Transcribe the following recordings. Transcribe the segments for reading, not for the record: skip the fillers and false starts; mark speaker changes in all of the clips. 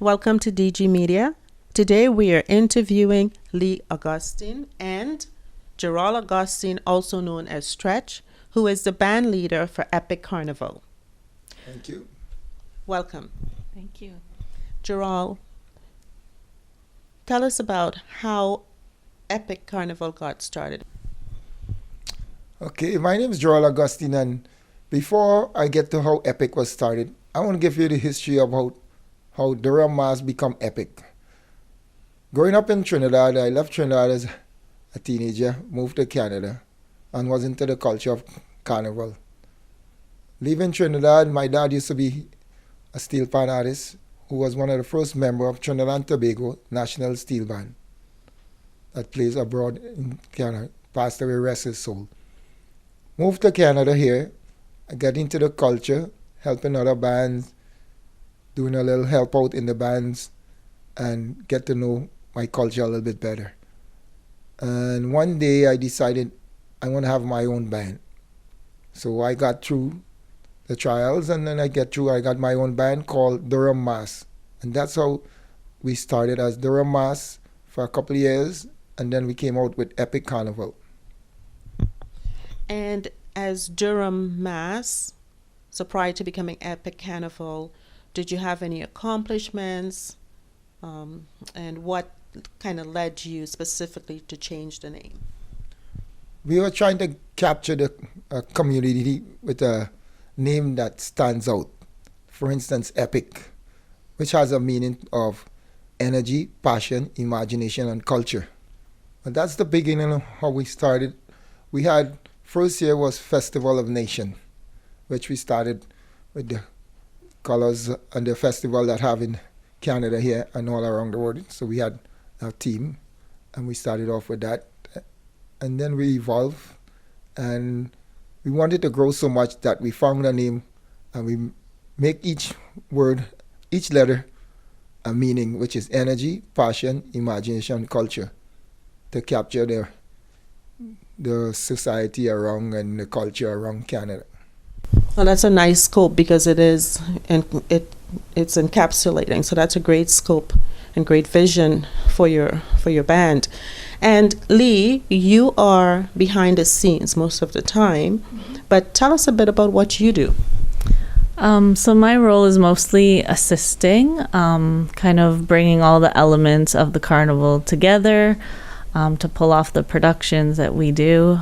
Speaker 1: Welcome to DG Media. Today we are interviewing Lee Augustine and Gerald Augustine, also known as Stretch, who is the band leader for EPIC Carnival.
Speaker 2: Thank you.
Speaker 1: Welcome.
Speaker 3: Thank you.
Speaker 1: Gerald, tell us about how EPIC Carnival got started.
Speaker 2: Okay, my name is Gerald Augustine, and before I get to how EPIC was started, I want to give you the history about how Durham, Mass become EPIC. Growing up in Trinidad, I left Trinidad as a teenager, moved to Canada, and was into the culture of carnival. Leaving Trinidad, my dad used to be a steel pan artist who was one of the first members of Trinidad and Tobago National Steel Band that plays abroad in Canada, passed away, rest his soul. Moved to Canada here, I got into the culture, helping other bands, doing a little help out in the bands, and get to know my culture a little bit better. And one day I decided I want to have my own band. So I got through the trials, and then I got my own band called Durham Mass. And that's how we started as Durham Mass for a couple of years, and then we came out with EPIC Carnival.
Speaker 1: And as Durham Mass, so prior to becoming EPIC Carnival, did you have any accomplishments? And what kind of led you specifically to change the name?
Speaker 2: We were trying to capture the community with a name that stands out. For instance, EPIC, which has a meaning of energy, passion, imagination, and culture. And that's the beginning of how we started. We had, first year was Festival of Nation, which we started with the colors and the festival that have in Canada here and all around the world. So we had a team, and we started off with that. And then we evolved, and we wanted to grow so much that we found a name, and we make each word, each letter, a meaning, which is energy, passion, imagination, culture, to capture the society around and the culture around Canada.
Speaker 1: Well, that's a nice scope because it is, and it's encapsulating. So that's a great scope and great vision for your band. And Lee, you are behind the scenes most of the time, but tell us a bit about what you do.
Speaker 3: So my role is mostly assisting, kind of bringing all the elements of the carnival together, to pull off the productions that we do,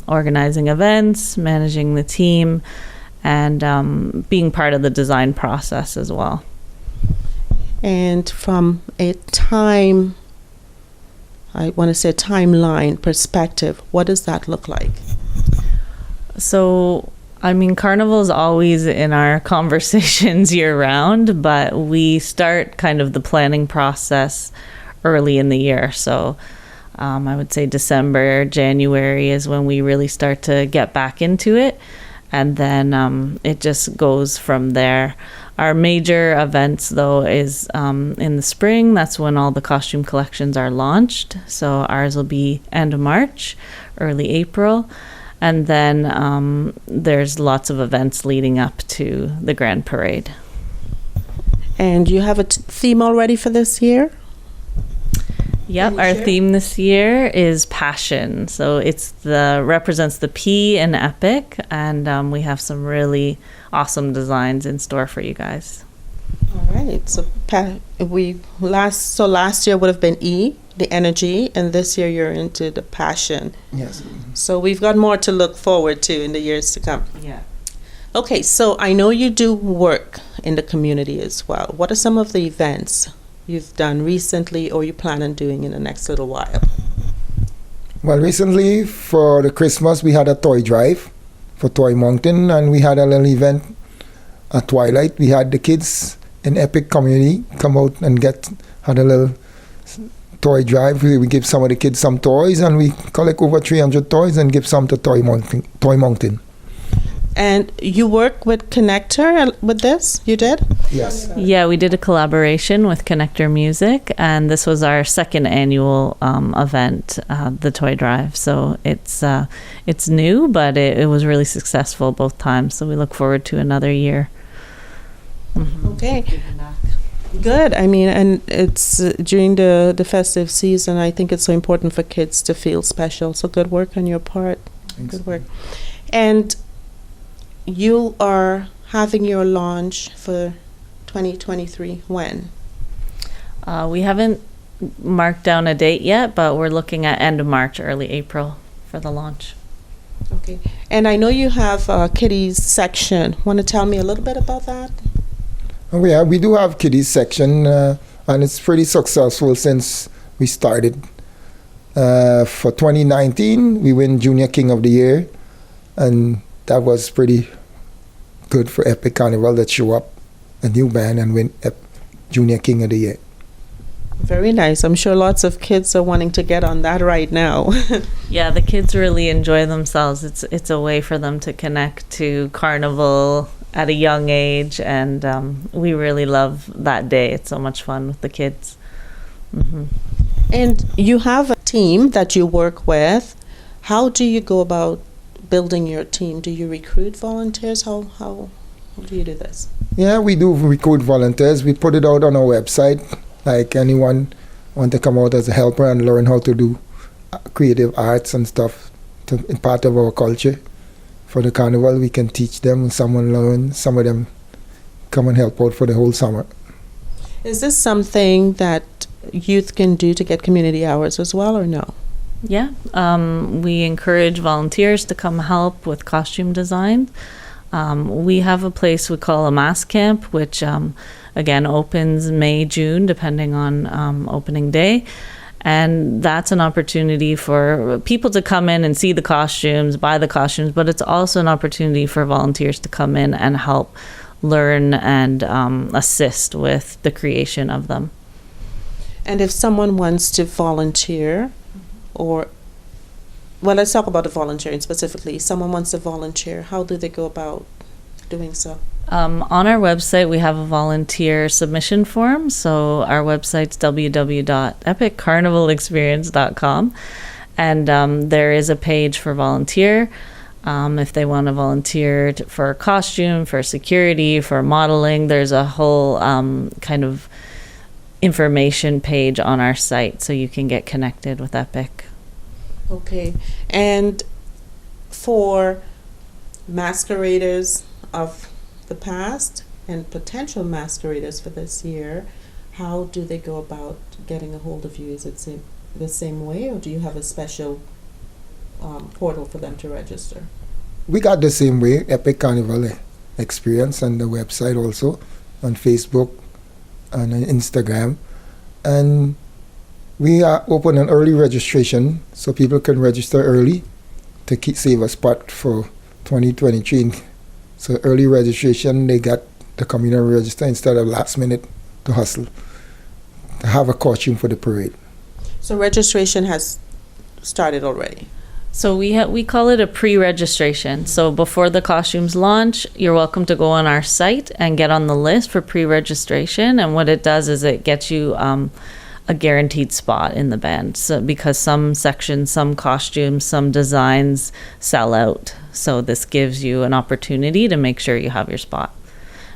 Speaker 3: organizing events, managing the team, and being part of the design process as well.
Speaker 1: And from a timeline perspective, what does that look like?
Speaker 3: So, Carnival is always in our conversations year round, but we start kind of the planning process early in the year. So I would say December, January is when we really start to get back into it. And then it just goes from there. Our major events, though, is in the spring. That's when all the costume collections are launched. So ours will be end of March, early April. And then there's lots of events leading up to the Grand Parade. And
Speaker 1: you have a theme already for this year?
Speaker 3: Yep, our theme this year is passion. So represents the P in EPIC, and we have some really awesome designs in store for you guys.
Speaker 1: All right. So last year would have been E, the energy, and this year you're into the passion.
Speaker 2: Yes.
Speaker 1: So we've got more to look forward to in the years to come.
Speaker 3: Yeah.
Speaker 1: Okay, so I know you do work in the community as well. What are some of the events you've done recently or you plan on doing in the next little while?
Speaker 2: Well, recently for the Christmas, we had a toy drive for Toy Mountain, and we had a little event at twilight. We had the kids in EPIC community come out and had a little toy drive. We give some of the kids some toys, and we collect over 300 toys and give some to Toy Mountain.
Speaker 1: And you work with Connector with this? You did?
Speaker 2: Yes.
Speaker 3: Yeah, we did a collaboration with Connector Music, and this was our second annual event, the Toy Drive. So it's new, but it was really successful both times. So we look forward to another year.
Speaker 1: Okay. Good. I mean, and it's during the festive season. I think it's so important for kids to feel special. So good work on your part.
Speaker 2: Thanks.
Speaker 1: Good work. And you are having your launch for 2023 when?
Speaker 3: We haven't marked down a date yet, but we're looking at end of March, early April for the launch.
Speaker 1: Okay. And I know you have a kiddies section. Want to tell me a little bit about that?
Speaker 2: Oh, yeah, we do have kiddies section, and it's pretty successful since we started. For 2019, we win Junior King of the Year, and that was pretty good for EPIC Carnival that show up a new band and win Junior King of the Year.
Speaker 1: Very nice. I'm sure lots of kids are wanting to get on that right now.
Speaker 3: Yeah, the kids really enjoy themselves. It's a way for them to connect to Carnival at a young age, and we really love that day. It's so much fun with the kids. Mm-hmm.
Speaker 1: And you have a team that you work with. How do you go about building your team? Do you recruit volunteers? How do you do this?
Speaker 2: Yeah, we do recruit volunteers. We put it out on our website. Like anyone want to come out as a helper and learn how to do creative arts and stuff in part of our culture. For the carnival, we can teach them. Someone learn. Some of them come and help out for the whole summer.
Speaker 1: Is this something that youth can do to get community hours as well, or no?
Speaker 3: Yeah, we encourage volunteers to come help with costume design. We have a place we call a mask camp, which again opens May, June, depending on opening day. And that's an opportunity for people to come in and see the costumes, buy the costumes, but it's also an opportunity for volunteers to come in and help learn and assist with the creation of them.
Speaker 1: And if someone wants to volunteer, well, let's talk about the volunteering specifically. Someone wants to volunteer, how do they go about doing so?
Speaker 3: On our website, we have a volunteer submission form. So our website's www.epiccarnivalexperience.com. And there is a page for volunteer. If they want to volunteer for a costume, for security, for modeling, there's a whole kind of information page on our site so you can get connected with EPIC.
Speaker 1: Okay. And for masqueraders of the past and potential masqueraders for this year, how do they go about getting a hold of you? Is it the same way, or do you have a special portal for them to register?
Speaker 2: We got the same way, EPIC Carnival Experience, on the website also, on Facebook and on Instagram. And we are open an early registration, so people can register early to save a spot for 2023. So early registration, they got the community register instead of last minute to hustle to have a costume for the parade.
Speaker 1: So registration has started already.
Speaker 3: So we call it a pre-registration. So before the costumes launch, you're welcome to go on our site and get on the list for pre-registration. And what it does is it gets you a guaranteed spot in the band. So because some sections, some costumes, some designs sell out. So this gives you an opportunity to make sure you have your spot.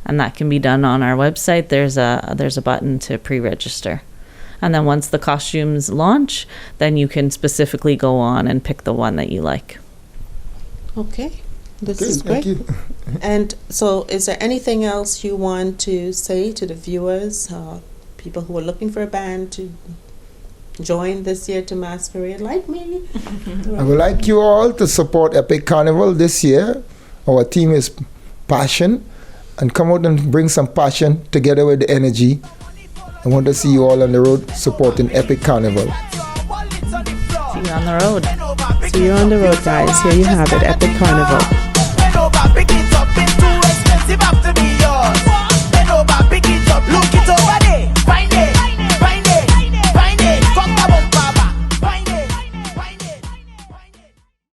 Speaker 3: And that can be done on our website. There's a button to pre-register. And then once the costumes launch, then you can specifically go on and pick the one that you like.
Speaker 1: Okay. This
Speaker 2: Okay,
Speaker 1: is great.
Speaker 2: thank you.
Speaker 1: And so is there anything else you want to say to the viewers, people who are looking for a band to join this year to masquerade like me?
Speaker 2: I would like you all to support EPIC Carnival this year. Our team is passion, and come out and bring some passion together with the energy. I want to see you all on the road supporting EPIC Carnival.
Speaker 3: See you on the road.
Speaker 1: See you on the road, guys. Here you have it, EPIC Carnival.